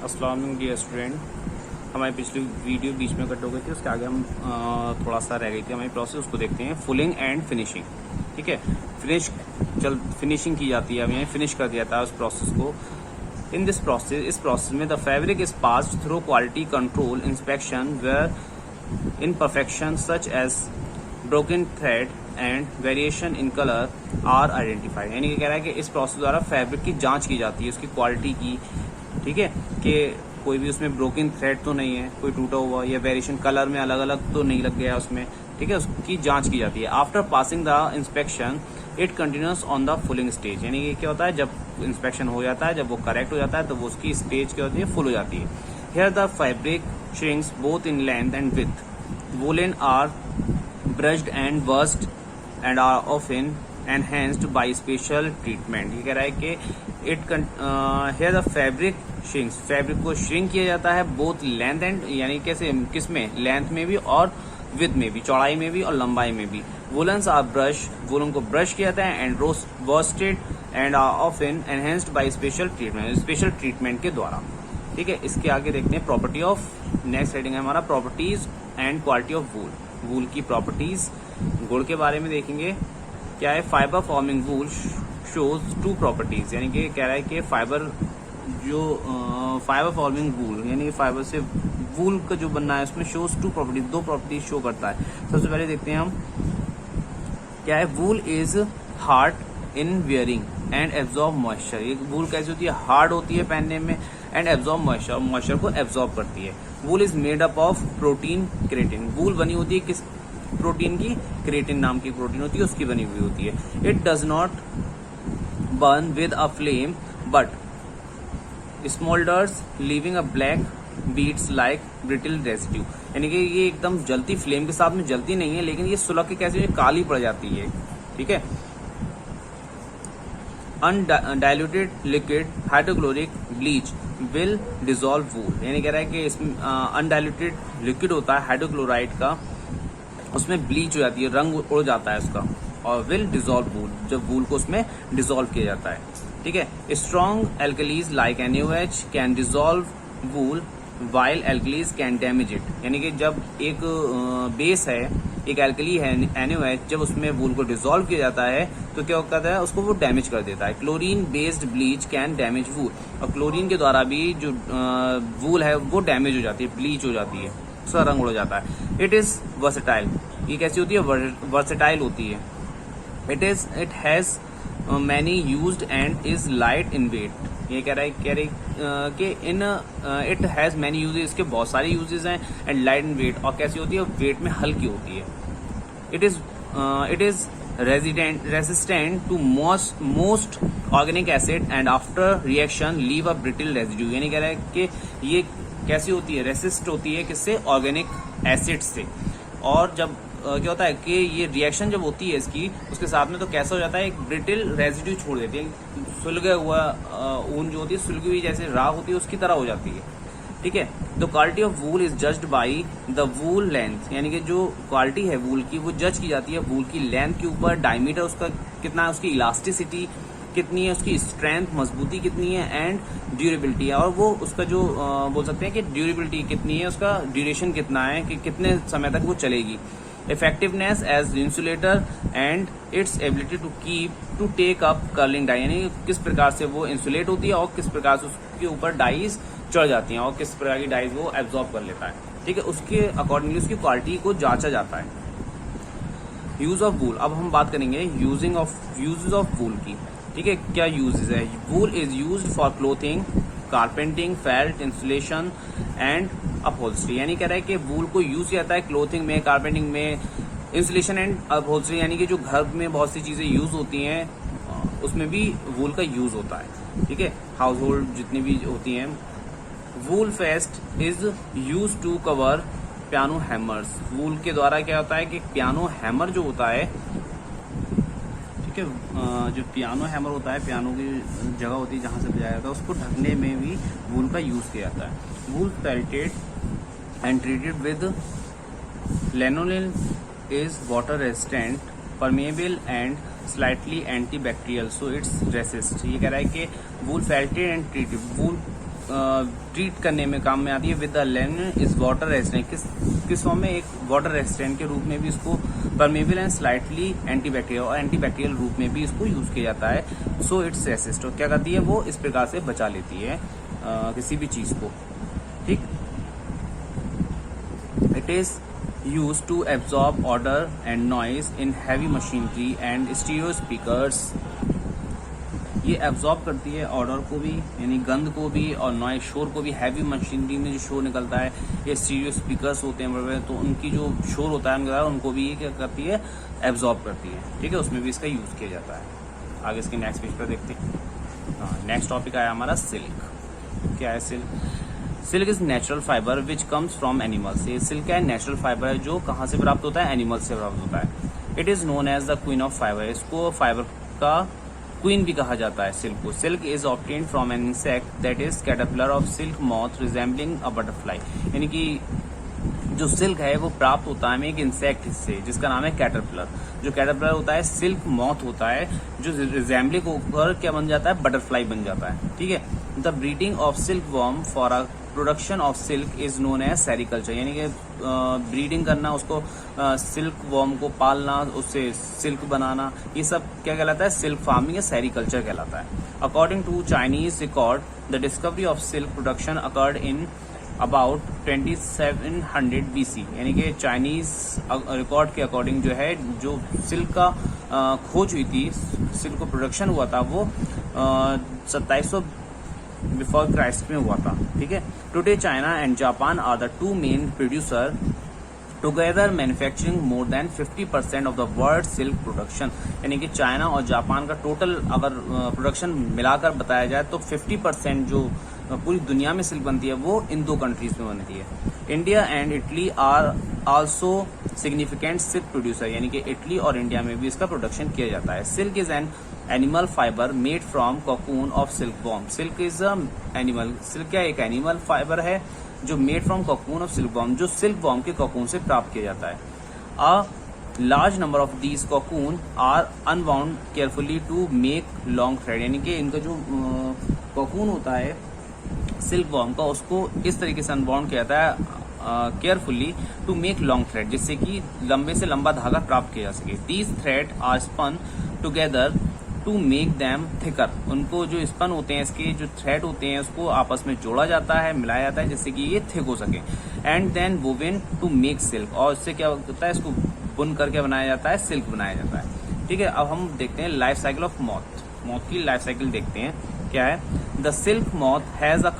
अस्सलाम वालेकुम dear student. हमारी पिछली वीडियो बीच में कट हो गई थी, उसके आगे हम थोड़ा सा रह गई थी हमारी प्रोसेस, उसको देखते हैं। फुलिंग एंड फिनिशिंग, ठीक है। फिनिशिंग की जाती है, अब यहाँ फिनिश कर दिया था उस प्रोसेस को। इन दिस प्रोसेस, इस प्रोसेस में the fabric is passed through quality control inspection where imperfection such as broken thread and variation in colour are identified. यानी कि कह रहा है कि इस प्रोसेस द्वारा फैब्रिक की जांच की जाती है, उसकी क्वालिटी की, ठीक है, कि कोई भी उसमें ब्रोकन थ्रेड तो नहीं है, कोई टूटा हुआ या वेरिएशन कलर में अलग अलग तो नहीं लग गया उसमें, ठीक है, उसकी जांच की जाती है। After passing the inspection it continuous on the फुलिंग stage. यानी कि क्या होता है, जब इंस्पेक्शन हो जाता है, जब वो करेक्ट हो जाता है, तो वो उसकी स्टेज क्या होती है, फुल हो जाती है। Here the fabric shrinks both in length and width. Woollen are brushed and worsted and are often enhanced by special treatment. ये कह रहा है कि here the fabric shrinks, fabric को श्रिंक किया जाता है बोथ लेंथ एंड, यानी कैसे, किसमें, लेंथ में भी और विथ में भी, चौड़ाई में भी और लंबाई में भी। वुलन्स आर ब्रश, वुलन को ब्रश किया जाता है and worsted and are often enhanced by special treatment, special treatment के द्वारा, ठीक है। इसके आगे देखते हैं प्रॉपर्टी ऑफ, नेक्स्ट हेडिंग है हमारा properties and quality of wool. Wool की प्रॉपर्टीज, गुण के बारे में देखेंगे। क्या है, fibre forming wool shows two properties. यानी कि कह रहा है कि फाइबर फॉर्मिंग वूल, यानी फाइबर से वूल का जो बनना है उसमें शोज टू प्रॉपर्टीज, दो प्रॉपर्टीज शो करता है। सबसे पहले देखते हैं हम, क्या है, wool is hard in wearing and absorb moisture. ये वूल कैसी होती है, हार्ड होती है पहनने में एंड एब्जॉर्ब मॉइस्चर, मॉइस्चर को एब्जॉर्ब करती है। Wool is made up of protein keratin. Wool बनी होती है किस प्रोटीन की, क्रेटिन नाम की प्रोटीन होती है, उसकी बनी हुई होती है। It does not burn with a flame but smoulders leaving a black beads like brittle residue. यानी कि ये एकदम जलती, फ्लेम के साथ में जलती नहीं है, लेकिन ये सुलग के कैसे काली पड़ जाती है, ठीक है। Undiluted liquid hydrochloric bleach will dissolve wool. यानी कह रहा है कि इसमें अनडाइल्यूटेड लिक्विड होता है हाइड्रोक्लोराइड का, उसमें ब्लीच हो जाती है, रंग उड़ जाता है उसका, और विल डिसॉल्व वूल, जब वूल को उसमें डिसॉल्व किया जाता है, ठीक है। Strong alkalis like NaOH can dissolve wool while alkalis can damage it. यानी कि जब एक बेस है, एक एल्कली है NaOH, जब उसमें वूल को डिसॉल्व किया जाता है तो क्या करता है, उसको वो डैमेज कर देता है। Chlorine based bleach can damage wool, और क्लोरीन के द्वारा भी जो वूल है वो डैमेज हो जाती है, ब्लीच हो जाती है, उसका रंग उड़ जाता है। इट इज वर्सेटाइल, ये कैसी होती है, वर्सेटाइल होती है। It has many used and is light in weight. ये कह रहा है कि in it has many usages, इसके बहुत सारे यूजेज हैं, एंड लाइट इन वेट, और कैसी होती है, वेट में हल्की होती है। It is resistant to most organic acid and after reaction leave a brittle residue. यानी कह रहा है कि ये कैसी होती है, रेसिस्ट होती है किससे, ऑर्गेनिक एसिड से। और जब क्या होता है कि ये रिएक्शन जब होती है इसकी, उसके साथ में तो कैसा हो जाता है, एक ब्रिटिल रेजिड्यू छोड़ देती है, सुलगे हुआ ऊन जो होती है, सुलगी हुई जैसे राख होती है उसकी तरह हो जाती है, ठीक है। The quality of wool is judged by the wool length. यानी कि जो क्वालिटी है वूल की वो जज की जाती है वूल की लेंथ के ऊपर, डायमीटर उसका कितना है, उसकी इलास्टिसिटी कितनी है, उसकी स्ट्रेंथ, मजबूती कितनी है, एंड ड्यूरेबिलिटी है, और वो उसका जो बोल सकते हैं कि ड्यूरेबिलिटी कितनी है, उसका ड्यूरेशन कितना है, कि कितने समय तक वो चलेगी। Effectiveness as insulator and its ability to take up curling dye. यानी किस प्रकार से वो इंसुलेट होती है और किस प्रकार से उसके ऊपर डाइज चढ़ जाती हैं और किस प्रकार की डाइज वो एब्जॉर्ब कर लेता है, ठीक है। उसके अकॉर्डिंगली उसकी क्वालिटी को जांचा जाता है। यूज ऑफ वूल, अब हम बात करेंगे यूजेज ऑफ वूल की, ठीक है। क्या यूजेज है, wool is used for clothing, carpeting, felt, insulation and upholstery. यानी कह रहा है कि वूल को यूज किया जाता है क्लोथिंग में, कारपेंटिंग में, इंसुलेशन एंड अपहोल्स्ट्री। यानी कि जो घर में बहुत सी चीजें यूज होती हैं उसमें भी वूल का यूज होता है, ठीक है। हाउस होल्ड जितनी भी होती हैं। Wool felt is use to cover piano hammers. Wool के द्वारा क्या होता है कि पियानो हैमर जो होता है, ठीक है, जो पियानो हैमर होता है, पियानो की जगह होती है जहाँ से बजाया जाता है, उसको ढकने में भी वूल का यूज किया जाता है। Wool felted and treated with lanolin is water resistant, permeable and slightly antibacterial, so it's resist. ये कह रहा है कि wool felted and treated, wool treat करने में काम में आती है। With the lane is water resistant, किस फॉर्म में, एक वाटर रेजिस्टेंट के रूप में भी इसको, परमेबल एंड स्लाइटली एंटीबैक्टीरियल और एंटीबैक्टीरियल रूप में भी इसको यूज किया जाता है। सो इट्स रेसिस्ट, क्या करती है वो, इस प्रकार से बचा लेती है किसी भी चीज को, ठीक। It is use to absorb order and noise in heavy machinery and stereo speakers. ये एब्जॉर्ब करती है ऑर्डर को भी, यानी गंध को भी, और नॉइज शोर को भी। हैवी मशीनरी में जो शोर निकलता है, ये स्टीरियो स्पीकर्स होते हैं बड़े, तो उनकी जो शोर होता है उनको भी ये क्या करती है, एब्जॉर्ब करती है, ठीक है। उसमें भी इसका यूज किया जाता है। आगे इसके नेक्स्ट पेज पर देखते हैं। हाँ, नेक्स्ट टॉपिक आया हमारा सिल्क। क्या है silk? Silk is natural fibre which comes from animals. ये सिल्क क्या है, नेचुरल फाइबर है जो कहाँ से प्राप्त होता है, एनिमल्स से प्राप्त होता है। It is known as the queen of fibre, इसको फाइबर का क्वीन भी कहा जाता है सिल्क को। Silk is obtained from an insect that is caterpillar of silk moth resembling a butterfly. यानी कि जो सिल्क है वो प्राप्त होता है एक इंसेक्ट से जिसका नाम है कैटरपिलर। जो कैटरपिलर होता है सिल्क मॉथ होता है, जो रिजेंबलिंग होकर क्या बन जाता है, बटरफ्लाई बन जाता है, ठीक है। The breeding of silk worm for a production of silk is known as sericulture, यानी कि ब्रीडिंग करना, उसको सिल्क वॉर्म को पालना, उससे सिल्क बनाना, ये सब क्या कहलाता है, सिल्क फार्मिंग या सेरिकल्चर कहलाता है। According to Chinese record, the discovery of silk production occurred in about 2700 BC, यानी कि चाइनीज रिकॉर्ड के अकॉर्डिंग जो है, जो सिल्क का खोज हुई थी, सिल्क को प्रोडक्शन हुआ था, वो 2700 बिफोर क्राइस्ट में हुआ था, ठीक है। Today China and Japan are the two main producer together manufacturing more than 50% of the world silk production. यानी कि चाइना और जापान का टोटल अगर प्रोडक्शन मिलाकर बताया जाए तो 50% जो पूरी दुनिया में सिल्क बनती है वो इन दो कंट्रीज में बनती है। India and Italy are also significant silk producer, यानी कि इटली और इंडिया में भी इसका प्रोडक्शन किया जाता है। Silk is an animal fibre made from cocoon of silk worm. Silk is animal, silk क्या एक एनिमल फाइबर है जो made from cocoon of silk worm, जो सिल्क वॉर्म के कोकून से प्राप्त किया जाता है। A large number of these cocoon are unbound carefully to make long thread, यानी कि इनका जो कोकून होता है सिल्क वॉर्म का, उसको इस तरीके से अनबाउंड किया जाता है carefully to make long thread, जिससे कि लंबे से लंबा धागा प्राप्त किया जा सके। These thread are spun together to make them thicker, उनको जो स्पन होते हैं, इसके जो थ्रेड होते हैं, उसको आपस में जोड़ा जाता है, मिलाया जाता है, जिससे कि ये थिक हो सके। And then woven to make silk, और इससे क्या होता है, इसको बुन करके बनाया जाता है, सिल्क बनाया जाता है, ठीक है। अब हम देखते हैं life cycle of moth. Moth की लाइफ साइकिल देखते हैं क्या है। The silk moth has a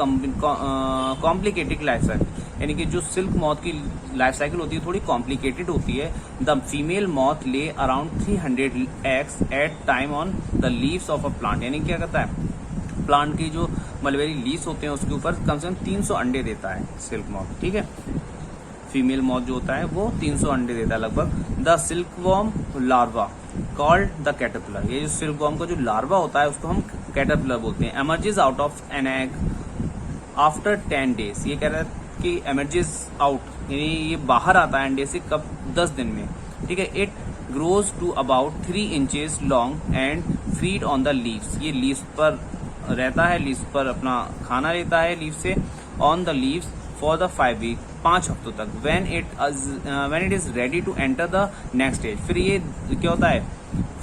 complicated life cycle, यानी कि जो सिल्क मॉथ की लाइफ साइकिल होती है थोड़ी कॉम्प्लिकेटेड होती है। The female moth lay around 300 eggs at time on the leaves of a plant, यानी क्या करता है, प्लांट की जो मलबेरी लीव्स होते हैं उसके ऊपर कम से कम 300 अंडे देता है सिल्क मॉथ, ठीक है। फीमेल मॉथ जो होता है वो 300 अंडे देता है लगभग। The silk worm larva called the caterpillar, ये जो सिल्क वॉर्म का जो लार्वा होता है उसको हम कैटरपिलर बोलते हैं। Emerges out of an egg after 10 days, ये कह रहा है कि एमर्जेस आउट, यानी ये बाहर आता है अंडे से कब, 10 दिन में, ठीक है। It grows to about 3 inches long and feed on the leaves, ये लीव्स पर रहता है, लीव्स पर अपना खाना लेता है लीव से, on the leaves for the 5 weeks, 5 हफ्तों तक। When it is ready to enter the next stage, फिर ये क्या होता है,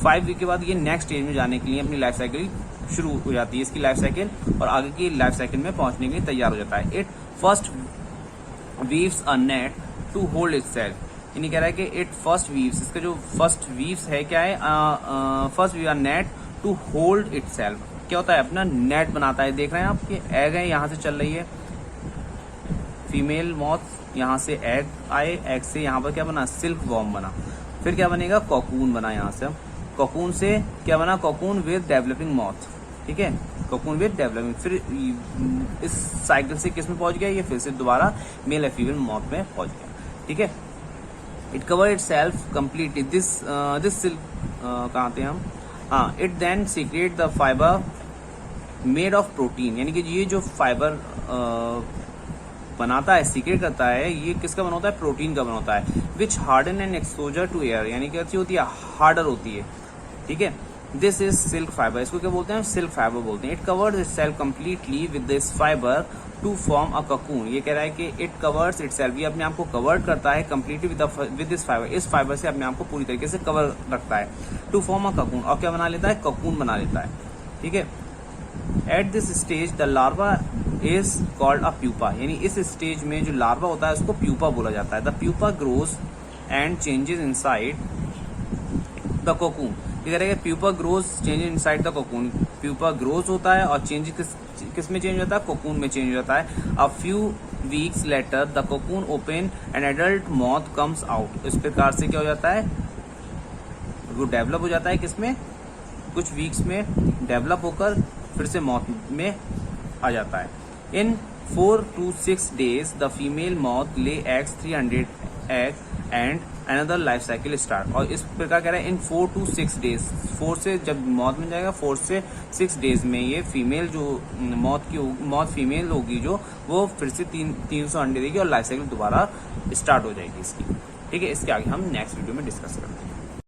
5 week के बाद ये नेक्स्ट स्टेज में जाने के लिए अपनी लाइफ साइकिल शुरू हो जाती है, इसकी लाइफ साइकिल, और आगे की लाइफ साइकिल में पहुंचने के लिए तैयार हो जाता है। It first weaves a net to hold itself, यानी कह रहा है कि इट फर्स्ट वीव्स, इसका जो फर्स्ट वीव्स है क्या है, first weave a net to hold itself, क्या होता है, अपना नेट बनाता है। देख रहे हैं आप कि एग है, यहाँ से चल रही है फीमेल मॉथ, यहाँ से एग आए, एग से यहाँ पर क्या बना, सिल्क वॉर्म बना, फिर क्या बनेगा, कोकून बना, यहाँ से कोकून से क्या बना, कोकून विद डेवलपिंग मॉथ, ठीक है, कोकून विद डेवलपिंग, फिर इस साइकिल से किस में पहुंच गया, ये फिर से दोबारा मेल या फीमेल मॉथ में पहुंच गया, ठीक है। It cover itself completely, this silk कहाँ थे हम, हाँ, it then secrete the fibre made of protein, यानी कि ये जो फाइबर बनाता है, सीक्रेट करता है, ये किसका बना होता है, प्रोटीन का बना होता है। Which harden and exposure to air, यानी कि अच्छी होती है, हार्डर होती है, ठीक है। दिस इज सिल्क फाइबर, इसको क्या बोलते हैं, सिल्क फाइबर बोलते हैं। It covers itself completely with this fibre to form a cocoon. ये कह रहा है कि इट कवर्स इटसेल्फ, ये अपने आप को कवर करता है कंप्लीटली विद दिस फाइबर, इस फाइबर से अपने आप को पूरी तरीके से कवर रखता है। टू फॉर्म अ ककून, और क्या बना लेता है, ककून बना लेता है। ठीक है, at this stage the larva is called a pupa, यानी इस स्टेज में जो लार्वा होता है उसको प्यूपा बोला जाता है। The pupa grows and changes inside the cocoon. ये कह रहे हैं pupa grows change inside the cocoon, pupa grows होता है और चेंज किस में चेंज होता है, कोकून में चेंज होता है। A few weeks later the cocoon open and adult moth comes out. इस प्रकार से क्या हो जाता है, वो डेवलप हो जाता है किसमें, कुछ वीक्स में डेवलप होकर फिर से मॉथ में आ जाता है। इन 4 to 6 days the female moth lay eggs 300 egg and another life cycle start. और इस प्रकार कह रहा है इन 4 to 6 days, 4 से जब मौत में जाएगा 4 से 6 days में ये फीमेल जो मौत फीमेल होगी जो, वो फिर से 300 अंडे देगी और लाइफ साइकिल दोबारा स्टार्ट हो जाएगी इसकी। ठीक है, इसके आगे हम नेक्स्ट वीडियो में डिस्कस करते हैं।